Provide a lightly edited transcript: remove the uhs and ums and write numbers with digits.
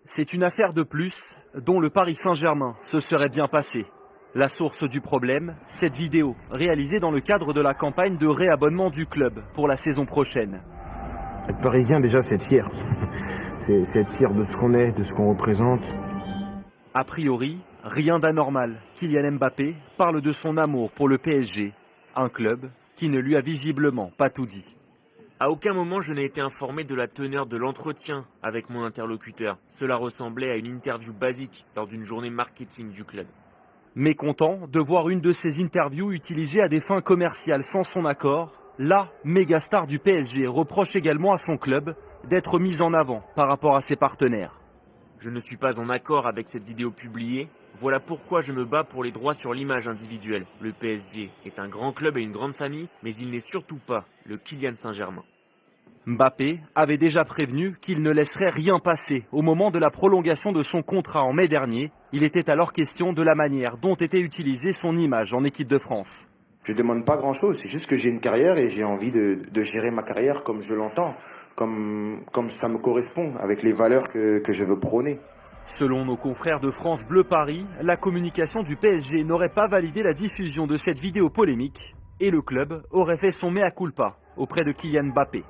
C'est une affaire de plus dont le Paris Saint-Germain se serait bien passé. La source du problème, cette vidéo réalisée dans le cadre de la campagne de réabonnement du club pour la saison prochaine. Être parisien déjà, c'est être fier. C'est être fier de ce qu'on est, de ce qu'on représente. A priori, rien d'anormal. Kylian Mbappé parle de son amour pour le PSG, un club qui ne lui a visiblement pas tout dit. À aucun moment je n'ai été informé de la teneur de l'entretien avec mon interlocuteur. Cela ressemblait à une interview basique lors d'une journée marketing du club. Mécontent de voir une de ces interviews utilisée à des fins commerciales sans son accord, la méga star du PSG reproche également à son club d'être mise en avant par rapport à ses partenaires. Je ne suis pas en accord avec cette vidéo publiée. Voilà pourquoi je me bats pour les droits sur l'image individuelle. Le PSG est un grand club et une grande famille, mais il n'est surtout pas le Kylian Saint-Germain. Mbappé avait déjà prévenu qu'il ne laisserait rien passer au moment de la prolongation de son contrat en mai dernier. Il était alors question de la manière dont était utilisée son image en équipe de France. Je ne demande pas grand-chose, c'est juste que j'ai une carrière et j'ai envie de gérer ma carrière comme je l'entends, comme ça me correspond, avec les valeurs que je veux prôner. Selon nos confrères de France Bleu Paris, la communication du PSG n'aurait pas validé la diffusion de cette vidéo polémique et le club aurait fait son mea culpa auprès de Kylian Mbappé.